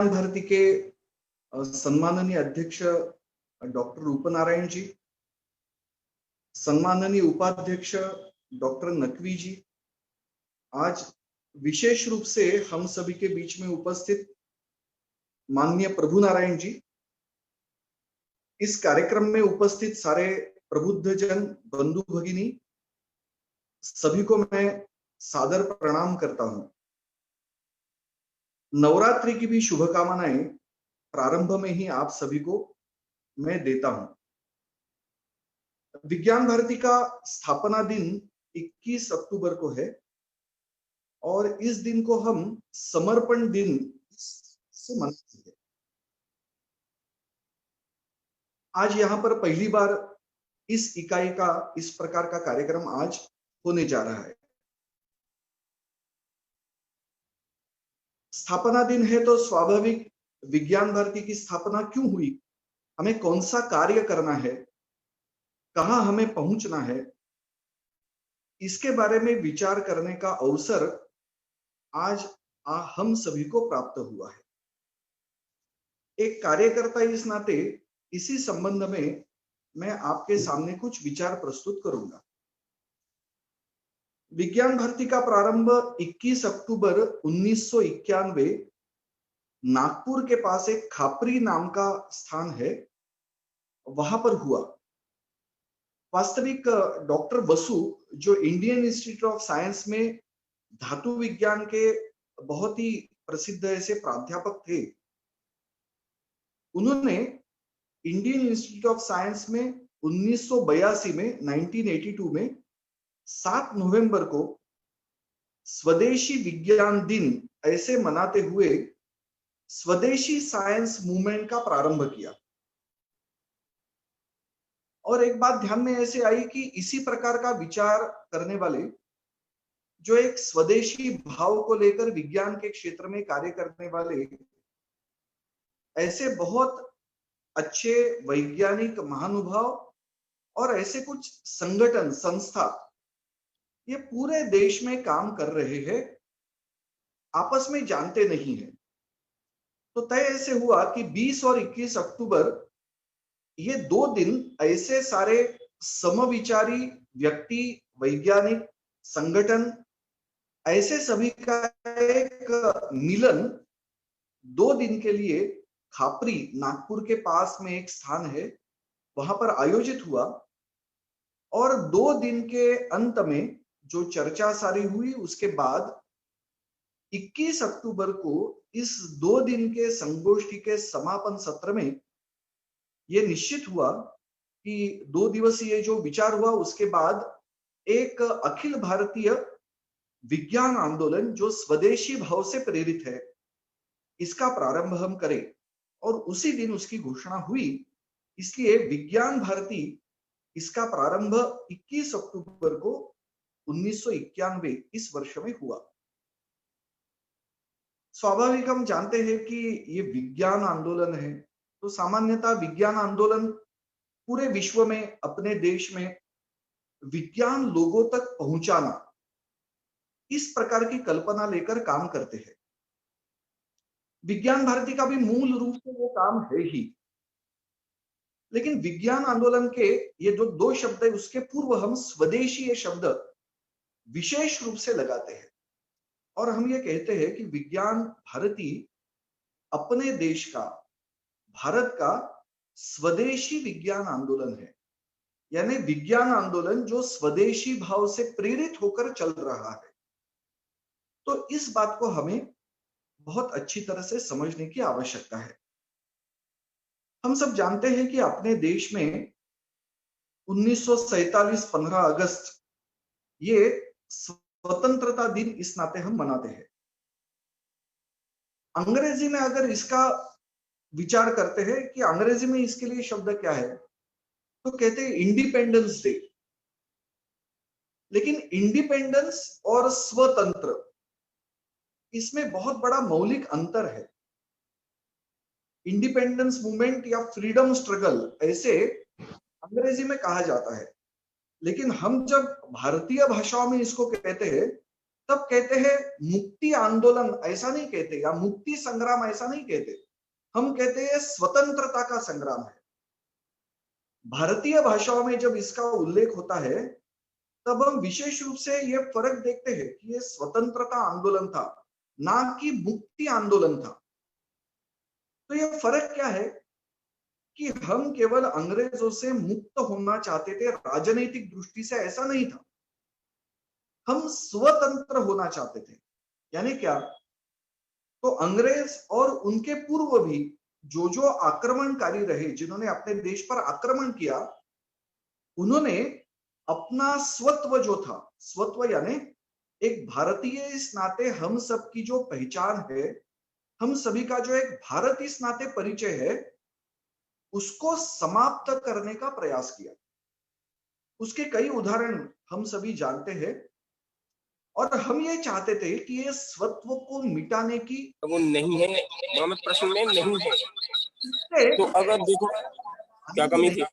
भारती के सम्माननीय अध्यक्ष डॉक्टर रूपनारायण जी, सम्माननीय उपाध्यक्ष डॉक्टर नकवी जी, आज विशेष रूप से हम सभी के बीच में उपस्थित माननीय प्रभु नारायण जी, इस कार्यक्रम में उपस्थित सारे प्रबुद्ध जन बंधु भगिनी सभी को मैं सादर प्रणाम करता हूं। नवरात्रि की भी शुभकामनाएं प्रारंभ में ही आप सभी को मैं देता हूं। विज्ञान भारती का स्थापना दिन 21 अक्टूबर को है और इस दिन को हम समर्पण दिन से मनाते हैं। आज यहां पर पहली बार इस इकाई का इस प्रकार का कार्यक्रम आज होने जा रहा है। स्थापना दिन है तो स्वाभाविक विज्ञान भारती की स्थापना क्यों हुई, हमें कौन सा कार्य करना है, कहां हमें पहुंचना है, इसके बारे में विचार करने का अवसर आज हम सभी को प्राप्त हुआ है। एक कार्यकर्ता इस नाते इसी संबंध में मैं आपके सामने कुछ विचार प्रस्तुत करूंगा। विज्ञान भारती का प्रारंभ 21 अक्टूबर 1991 नागपुर के पास एक खापरी नाम का स्थान है, वहां पर हुआ। वास्तविक डॉक्टर बसु, जो इंडियन इंस्टीट्यूट ऑफ साइंस में धातु विज्ञान के बहुत ही प्रसिद्ध ऐसे प्राध्यापक थे, उन्होंने इंडियन इंस्टीट्यूट ऑफ साइंस में 1982 में 1982 में 7 नवंबर को स्वदेशी विज्ञान दिन ऐसे मनाते हुए स्वदेशी साइंस मूवमेंट का प्रारंभ किया। और एक बात ध्यान में ऐसे आई कि इसी प्रकार का विचार करने वाले, जो एक स्वदेशी भाव को लेकर विज्ञान के क्षेत्र में कार्य करने वाले ऐसे बहुत अच्छे वैज्ञानिक महानुभाव और ऐसे कुछ संगठन संस्था ये पूरे देश में काम कर रहे हैं, आपस में जानते नहीं है। तो तय ऐसे हुआ कि 20 और 21 अक्टूबर ये 2 दिन ऐसे सारे समविचारी व्यक्ति, वैज्ञानिक संगठन, ऐसे सभी का एक मिलन 2 दिन के लिए खापरी, नागपुर के पास में एक स्थान है, वहां पर आयोजित हुआ। और 2 दिन के अंत में जो चर्चा सारी हुई, उसके बाद 21 अक्टूबर को इस 2 दिन के संगोष्ठी के समापन सत्र में यह निश्चित हुआ कि 2 दिवसीय जो विचार हुआ, उसके बाद एक अखिल भारतीय विज्ञान आंदोलन जो स्वदेशी भाव से प्रेरित है, इसका प्रारंभ हम करें। और उसी दिन उसकी घोषणा हुई, इसलिए विज्ञान भारती इसका प्रारंभ 21 अक्टूबर को 1991 इस वर्ष में हुआ। स्वाभाविक हम जानते हैं कि ये विज्ञान आंदोलन है, तो सामान्यतः विज्ञान आंदोलन पूरे विश्व में, अपने देश में विज्ञान लोगों तक पहुंचाना, इस प्रकार की कल्पना लेकर काम करते हैं। विज्ञान भारती का भी मूल रूप से वो काम है ही, लेकिन विज्ञान आंदोलन के ये जो 2 शब्द है, उसके पूर्व हम स्वदेशी ये शब्द विशेष रूप से लगाते हैं और हम ये कहते हैं कि विज्ञान भारती अपने देश का, भारत का स्वदेशी विज्ञान आंदोलन है। यानी विज्ञान आंदोलन जो स्वदेशी भाव से प्रेरित होकर चल रहा है। तो इस बात को हमें बहुत अच्छी तरह से समझने की आवश्यकता है। हम सब जानते हैं कि अपने देश में 1947 15 अगस्त ये स्वतंत्रता दिन इस नाते हम मनाते हैं। अंग्रेजी में अगर इसका विचार करते हैं कि अंग्रेजी में इसके लिए शब्द क्या है, तो कहते हैं इंडिपेंडेंस डे। लेकिन इंडिपेंडेंस और स्वतंत्र, इसमें बहुत बड़ा मौलिक अंतर है। इंडिपेंडेंस मूवमेंट या फ्रीडम स्ट्रगल ऐसे अंग्रेजी में कहा जाता है, लेकिन हम जब भारतीय भाषाओं में इसको कहते हैं तब कहते हैं मुक्ति आंदोलन, ऐसा नहीं कहते, या मुक्ति संग्राम ऐसा नहीं कहते, हम कहते हैं स्वतंत्रता का संग्राम है। भारतीय भाषाओं में जब इसका उल्लेख होता है तब हम विशेष रूप से ये फर्क देखते हैं कि ये स्वतंत्रता आंदोलन था, ना कि मुक्ति आंदोलन था। तो ये फर्क क्या है कि हम केवल अंग्रेजों से मुक्त होना चाहते थे, राजनीतिक दृष्टि से ऐसा नहीं था, हम स्वतंत्र होना चाहते थे। यानी क्या? तो अंग्रेज और उनके पूर्व भी जो जो आक्रमणकारी रहे, जिन्होंने अपने देश पर आक्रमण किया, उन्होंने अपना स्वत्व जो था, स्वत्व यानी एक भारतीय इस नाते हम सब की जो पहचान है, हम सभी का जो एक भारत इस नाते परिचय है, उसको समाप्त करने का प्रयास किया। उसके कई उदाहरण हम सभी जानते हैं और हम ये चाहते थे कि ये स्वत्व को मिटाने की वो नहीं है, वहां में प्रश्न में नहीं है। इससे तो अगर देखो क्या कमी थी,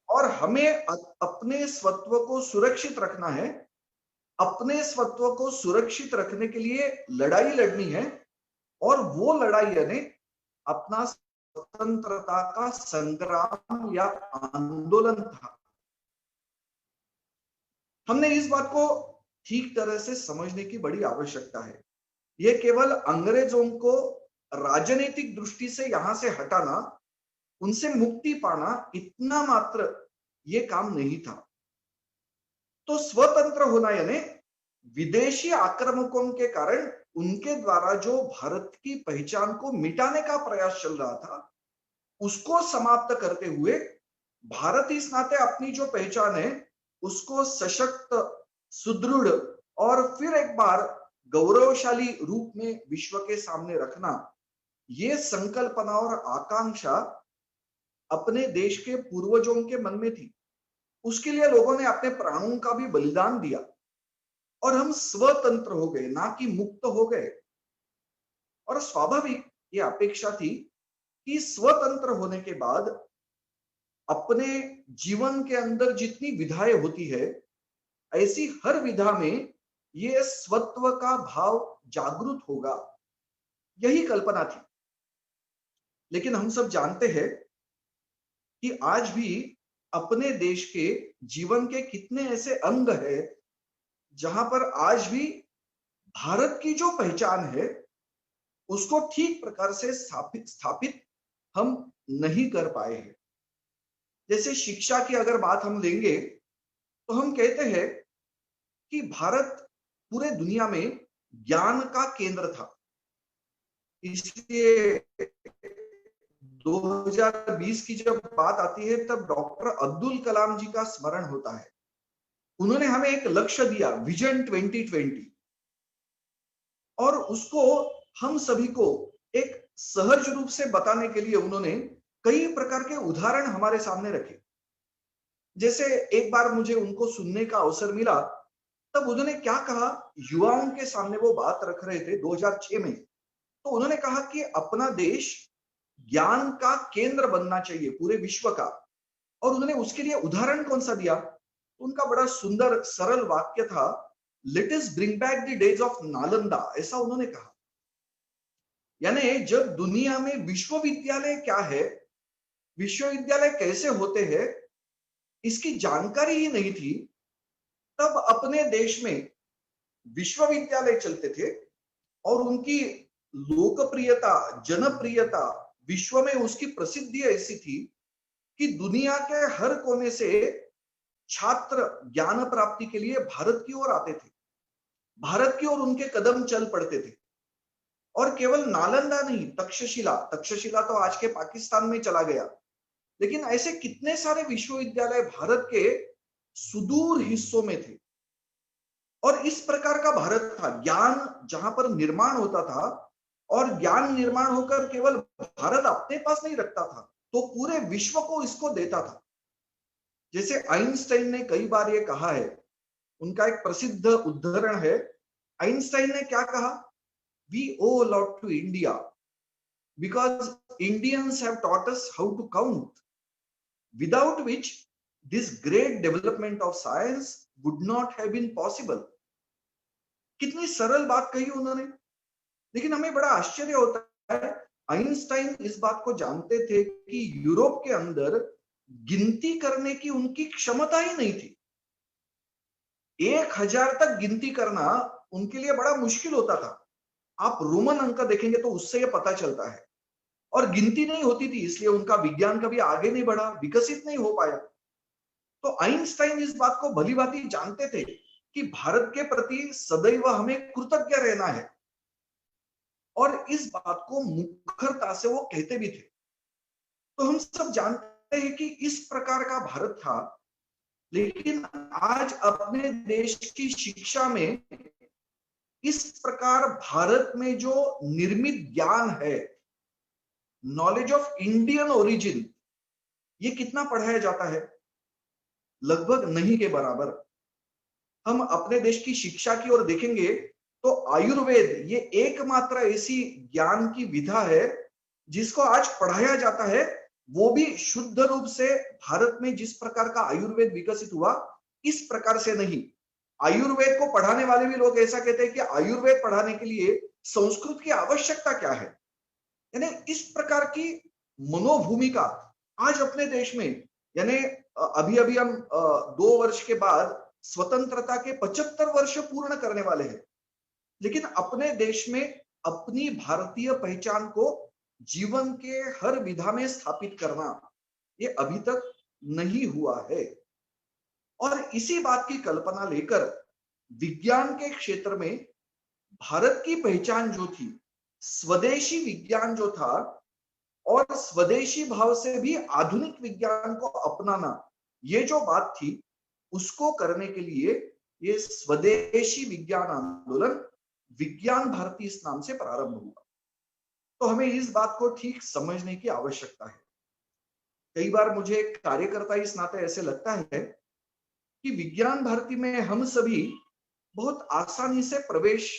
और हमें अपने स्वत्व को सुरक्षित रखना है, अपने स्वत्व को सुरक्षित रखने के लिए लड़ाई लड़नी है, और वो लड़ाई यानी अपना स्वतंत्रता का संग्राम या आंदोलन था। हमने इस बात को ठीक तरह से समझने की बड़ी आवश्यकता है। ये केवल अंग्रेजों को राजनीतिक दृष्टि से यहां से हटाना, उनसे मुक्ति पाना, इतना मात्र ये काम नहीं था। तो स्वतंत्र होना यानी विदेशी आक्रमकों के कारण उनके द्वारा जो भारत की पहचान को मिटाने का प्रयास चल रहा था, उसको समाप्त करते हुए भारत इस नाते अपनी जो पहचान है उसको सशक्त, सुदृढ़ और फिर एक बार गौरवशाली रूप में विश्व के सामने रखना, ये संकल्पना और आकांक्षा अपने देश के पूर्वजों के मन में थी। उसके लिए लोगों ने अपने प्राणों का भी बलिदान दिया और हम स्वतंत्र हो गए, ना कि मुक्त हो गए। और स्वाभाविक ये अपेक्षा थी कि स्वतंत्र होने के बाद अपने जीवन के अंदर जितनी विधाएं होती है, ऐसी हर विधा में ये स्वत्व का भाव जागृत होगा, यही कल्पना थी। लेकिन हम सब जानते हैं कि आज भी अपने देश के जीवन के कितने ऐसे अंग है जहां पर आज भी भारत की जो पहचान है उसको ठीक प्रकार से स्थापित हम नहीं कर पाए हैं। जैसे शिक्षा की अगर बात हम लेंगे तो हम कहते हैं कि भारत पूरे दुनिया में ज्ञान का केंद्र था। इसलिए 2020 की जब बात आती है तब डॉक्टर अब्दुल कलाम जी का स्मरण होता है। उन्होंने हमें एक लक्ष्य दिया, विजन 2020, और उसको हम सभी को एक सहज रूप से बताने के लिए उन्होंने कई प्रकार के उदाहरण हमारे सामने रखे। जैसे एक बार मुझे उनको सुनने का अवसर मिला, तब उन्होंने क्या कहा, युवाओं के सामने वो बात रख रहे थे 2006 में। तो उन्होंने कहा कि अपना देश ज्ञान का केंद्र बनना चाहिए पूरे विश्व का, और उन्होंने उसके लिए उदाहरण कौन सा दिया, उनका बड़ा सुंदर सरल वाक्य था, let us bring back the days of Nalanda, ऐसा उन्होंने कहा। यानी जब दुनिया में विश्वविद्यालय क्या है, विश्वविद्यालय कैसे होते हैं, इसकी जानकारी ही नहीं थी, तब अपने देश में विश्वविद्यालय चलते थे और उनकी लोकप्रियता, जनप्रियता, विश्व में उसकी प्रसिद्धि ऐसी थी कि दुनिया के हर कोने से छात्र ज्ञान प्राप्ति के लिए भारत की ओर आते थे, भारत की ओर उनके कदम चल पड़ते थे। और केवल नालंदा नहीं, तक्षशिला, तक्षशिला तो आज के पाकिस्तान में चला गया, लेकिन ऐसे कितने सारे विश्वविद्यालय भारत के सुदूर हिस्सों में थे। और इस प्रकार का भारत था, ज्ञान जहां पर निर्माण होता था, और ज्ञान निर्माण होकर केवल भारत अपने पास नहीं रखता था, तो पूरे विश्व को इसको देता था। जैसे आइंस्टाइन ने कई बार ये कहा है, उनका एक प्रसिद्ध उदाहरण है, आइंस्टाइन ने क्या कहा, we owe a lot to India because Indians have taught us how to count, without which this great development of science would not have been possible. कितनी सरल बात कही उन्होंने। लेकिन हमें बड़ा आश्चर्य होता है, आइंस्टाइन इस बात को जानते थे कि यूरोप के अंदर गिनती करने की उनकी क्षमता ही नहीं थी। 1000 तक गिनती करना उनके लिए बड़ा मुश्किल होता था। आप रोमन अंक देखेंगे तो उससे ये पता चलता है। और गिनती नहीं होती थी, इसलिए उनका विज्ञान कभी आगे नहीं बढ़ा, विकसित नहीं हो पाया। तो आइंस्टाइन इस बात को भली भांति जानते थे कि भारत के प्रति सदैव हमें कृतज्ञ रहना है, और इस बात को मुखरता से वो कहते भी थे। तो हम सब जानते हैं कि इस प्रकार का भारत था, लेकिन आज अपने देश की शिक्षा में इस प्रकार भारत में जो निर्मित ज्ञान है, नॉलेज ऑफ इंडियन ओरिजिन, ये कितना पढ़ाया जाता है? लगभग नहीं के बराबर। हम अपने देश की शिक्षा की ओर देखेंगे तो आयुर्वेद ये एकमात्र ऐसी ज्ञान की विधा है जिसको आज पढ़ाया जाता है, वो भी शुद्ध रूप से भारत में जिस प्रकार का आयुर्वेद विकसित हुआ इस प्रकार से नहीं। आयुर्वेद को पढ़ाने वाले भी लोग ऐसा कहते हैं कि आयुर्वेद पढ़ाने के लिए संस्कृत की आवश्यकता क्या है। यानी इस प्रकार की मनोभूमिका आज अपने देश में, यानी अभी अभी हम 2 वर्ष के बाद स्वतंत्रता के 75 वर्ष पूर्ण करने वाले हैं, लेकिन अपने देश में अपनी भारतीय पहचान को जीवन के हर विधा में स्थापित करना ये अभी तक नहीं हुआ है। और इसी बात की कल्पना लेकर विज्ञान के क्षेत्र में भारत की पहचान जो थी, स्वदेशी विज्ञान जो था, और स्वदेशी भाव से भी आधुनिक विज्ञान को अपनाना, ये जो बात थी, उसको करने के लिए ये स्वदेशी विज्ञान आंदोलन विज्ञान भारती इस नाम से प्रारंभ हुआ। तो हमें इस बात को ठीक समझने की आवश्यकता है। कई बार मुझे एक कार्यकर्ता इस नाते ऐसे लगता है कि विज्ञान भारती में हम सभी बहुत आसानी से प्रवेश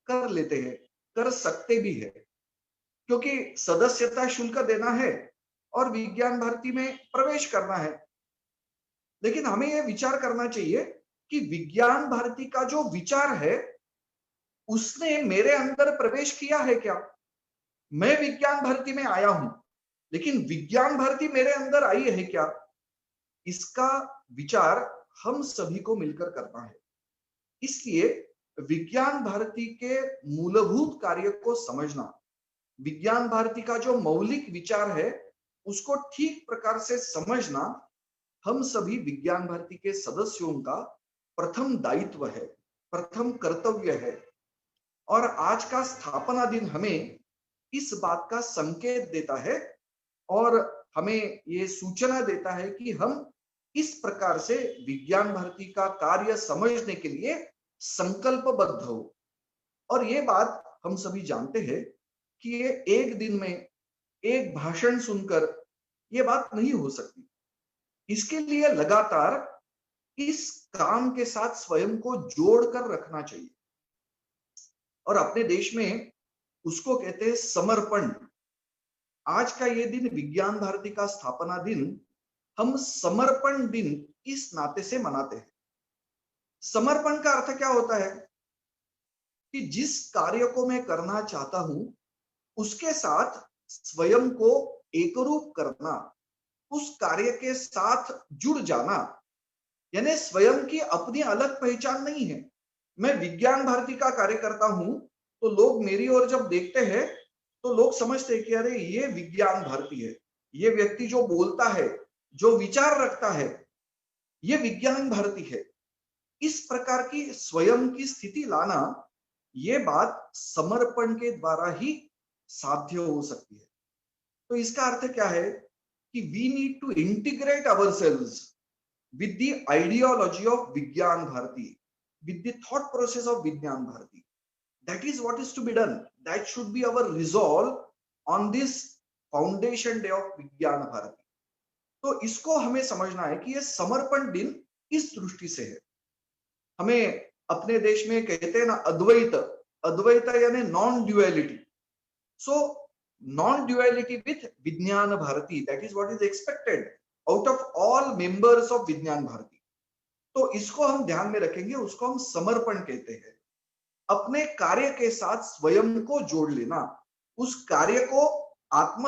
कर लेते हैं, कर सकते भी है, क्योंकि सदस्यता शुल्क देना है और विज्ञान भारती में प्रवेश करना है। लेकिन हमें यह विचार करना चाहिए कि विज्ञान भारती का जो विचार है उसने मेरे अंदर प्रवेश किया है क्या? मैं विज्ञान भारती में आया हूं, लेकिन विज्ञान भारती मेरे अंदर आई है क्या? इसका विचार हम सभी को मिलकर करना है। इसलिए विज्ञान भारती के मूलभूत कार्य को समझना, विज्ञान भारती का जो मौलिक विचार है उसको ठीक प्रकार से समझना हम सभी विज्ञान भारती के सदस्यों का प्रथम दायित्व है, प्रथम कर्तव्य है। और आज का स्थापना दिन हमें इस बात का संकेत देता है और हमें ये सूचना देता है कि हम इस प्रकार से विज्ञान भारती का कार्य समझने के लिए संकल्पबद्ध हो। और ये बात हम सभी जानते हैं कि ये एक दिन में एक भाषण सुनकर ये बात नहीं हो सकती। इसके लिए लगातार इस काम के साथ स्वयं को जोड़कर रखना चाहिए। और अपने देश में उसको कहते हैं समर्पण। आज का ये दिन विज्ञान भारती का स्थापना दिन हम समर्पण दिन इस नाते से मनाते हैं। समर्पण का अर्थ क्या होता है कि जिस कार्य को मैं करना चाहता हूं उसके साथ स्वयं को एकरूप करना, उस कार्य के साथ जुड़ जाना। यानी स्वयं की अपनी अलग पहचान नहीं है। मैं विज्ञान भारती का कार्य करता हूं तो लोग मेरी ओर जब देखते हैं तो लोग समझते हैं कि अरे ये विज्ञान भारती है, ये व्यक्ति जो बोलता है, जो विचार रखता है, ये विज्ञान भारती है। इस प्रकार की स्वयं की स्थिति लाना, ये बात समर्पण के द्वारा ही साध्य हो सकती है। तो इसका अर्थ क्या है कि we need to integrate ourselves with the ideology of Vigyan Bharati, with the thought process of Vigyan Bharati. That is what is to be done. That should be our resolve on this foundation day of Vigyan Bharati. तो इसको हमें समझना है कि ये समर्पण दिन इस दृष्टि से है। हमें अपने देश में कहते हैं ना अद्वैत, अद्वैत यानी non duality. So non duality with Vigyan Bharati, that is what is expected out of all members of Vigyan Bharati. तो इसको हम ध्यान में रखेंगे, उसको हम समर्पण कहते हैं। अपने कार्य के साथ स्वयं को जोड़ लेना, उस कार्य को आत्म